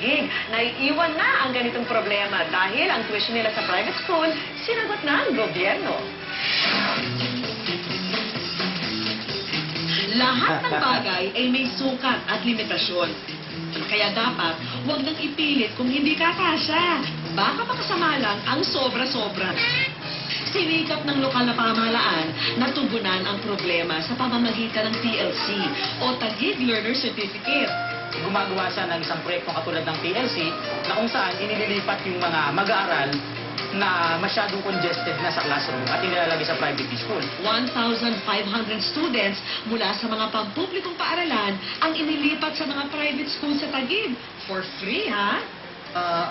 Taguig. Naiiwan na ang ganitong problema dahil ang tuition nila sa private school, sinagot na ang gobyerno. Lahat ng bagay ay may sukat at limitasyon. Kaya dapat, huwag nang ipilit kung hindi ka kasya. Baka makasama lang ang sobra-sobra. Sinikap ng lokal na pamahalaan na tugunan ang problema sa pamamagitan ng TLC o Taguig Learner Certificate. Gumagawa siya ng isang proyektong katulad ng TLC na kung saan inililipat yung mga mag-aaral na masyadong congested na sa classroom at inilalagay sa private school. 1,500 students mula sa mga pampublikong paaralan ang inilipat sa mga private school sa Taguig. For free, ha?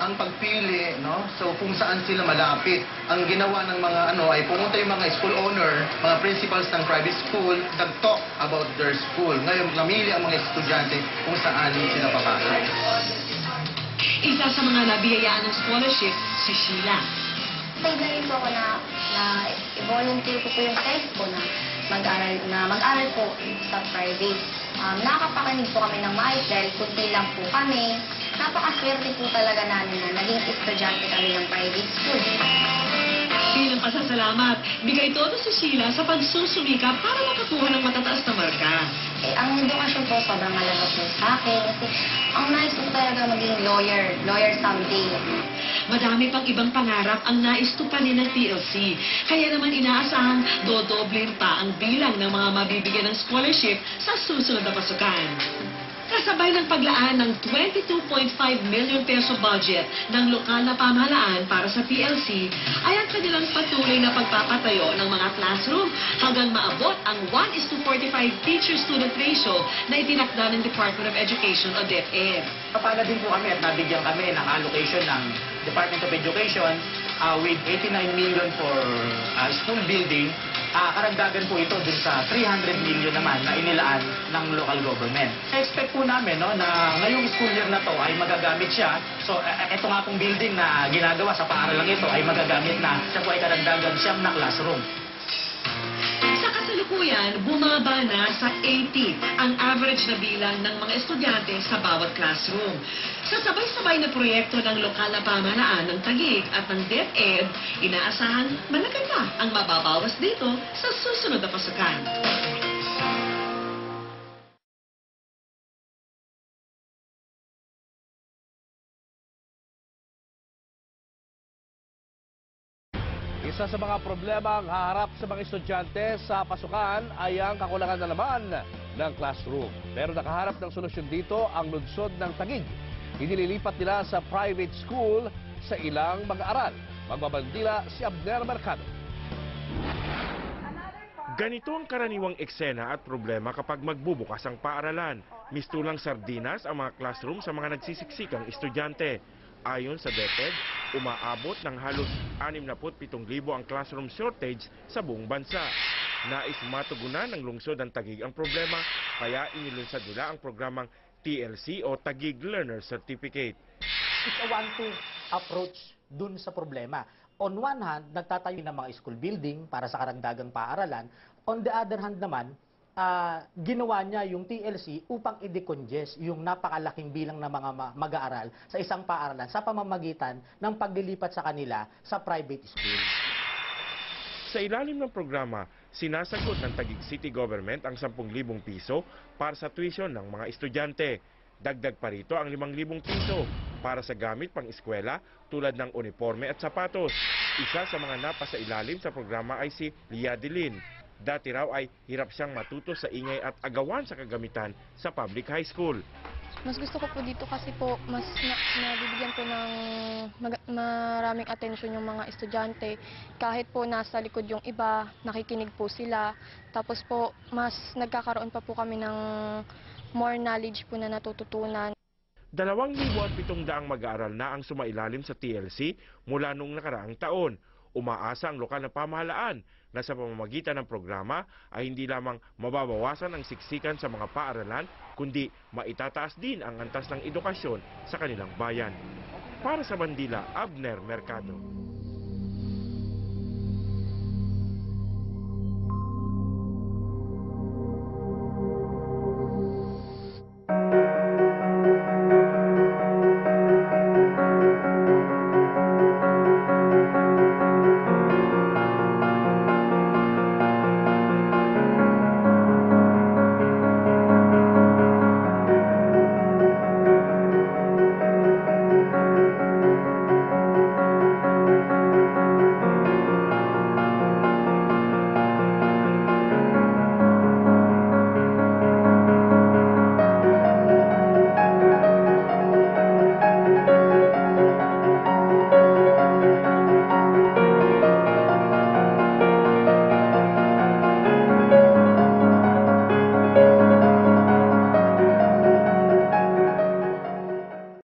Ang pagpili, no? So kung saan sila malapit. Ang ginawa ng mga ay pumunta yung mga school owner, mga principals ng private school, nag-talk about their school. Ngayon, namili ang mga estudyante kung saan sila papasok. Isa sa mga nabiyayaan ng scholarship, si Sheila. Nag-line po ako na i-volunteer ko po yung test ko na mag-aral po sa private. Nakakapakinig po kami ng maayos dahil kunti lang po kami. Napakaswerte po talaga namin na naging estudyante kami ng private school. Bilang pasasalamat, bigay todo si Sheila sa pagsusumikap para makakuha ng matataas na marka. Ang edukasyon po sobrang malaga po sa akin kasi ang nais ko talaga maging lawyer someday. Madami pang ibang pangarap ang naistupanin ng TLC. Kaya naman inaasahang dodoblin pa ang bilang ng mga mabibigyan ng scholarship sa susunod na pasukan. Kasabay ng paglaan ng 22.5 million peso budget ng lokal na pamahalaan para sa TLC ay ang kanilang patuloy na pagpapatayo ng mga classroom hanggang maabot ang 1:45 teacher-student ratio na itinakda ng Department of Education o DepEd. Kapala din po kami at nabigyan kami ng allocation ng Department of Education with 89 million for school building. Karagdagan po ito dun sa 300 million naman na inilaan ng local government. Expect po namin na ngayong school year na to ay magagamit siya. So, ito nga pong building na ginagawa sa paaralang ito ay magagamit na. Siya po ay karagdagan siyang na classroom. Sa kasalukuyan, bumaba na sa 80 ang average na bilang ng mga estudyante sa bawat classroom. Sa sabay-sabay na proyekto ng lokal na pamahalaan ng Taguig at ng DepEd, inaasahan malaki pa ang mababawas dito sa susunod na pasukan. Isa sa mga problema ang haharap sa mga estudyante sa pasukan ay ang kakulangan na naman ng classroom. Pero nakaharap ng solusyon dito ang lungsod ng Taguig. Inililipat nila sa private school sa ilang mag-aaral. Magbabandila si Abner Mercado. Ganito ang karaniwang eksena at problema kapag magbubukas ang paaralan. Mistulang sardinas ang mga classroom sa mga nagsisiksikang estudyante. Ayon sa DepEd, umaabot ng halos 67,000 ang classroom shortage sa buong bansa. Nais matugunan ng lungsod ng Taguig ang problema, kaya inilunsad nila ang programang TLC o Taguig Learner Certificate. It's a one-two approach dun sa problema. On one hand, nagtatayo ng mga school building para sa karagdagang paaralan. On the other hand naman, ginawa niya yung TLC upang i-decongest yung napakalaking bilang ng mga mag-aaral sa isang paaralan sa pamamagitan ng paglilipat sa kanila sa private school. Sa ilalim ng programa, sinasagot ng Taguig City Government ang 10,000 piso para sa tuition ng mga estudyante. Dagdag pa rito ang 5,000 piso para sa gamit pang eskwela tulad ng uniforme at sapatos. Isa sa mga napasa ilalim sa programa ay si Lia Dilin. Dati raw ay hirap siyang matuto sa ingay at agawan sa kagamitan sa public high school. Mas gusto ko po dito kasi po mas nabibigyan po ng maraming atensyon yung mga estudyante. Kahit po nasa likod yung iba, nakikinig po sila. Tapos po mas nagkakaroon pa po kami ng more knowledge po na natututunan. 2,700 mag-aaral na ang sumailalim sa TLC mula noong nakaraang taon. Umaasa ang lokal na pamahalaan na sa pamamagitan ng programa ay hindi lamang mababawasan ang siksikan sa mga paaralan, kundi maitataas din ang antas ng edukasyon sa kanilang bayan. Para sa Bandila, Abner Mercado.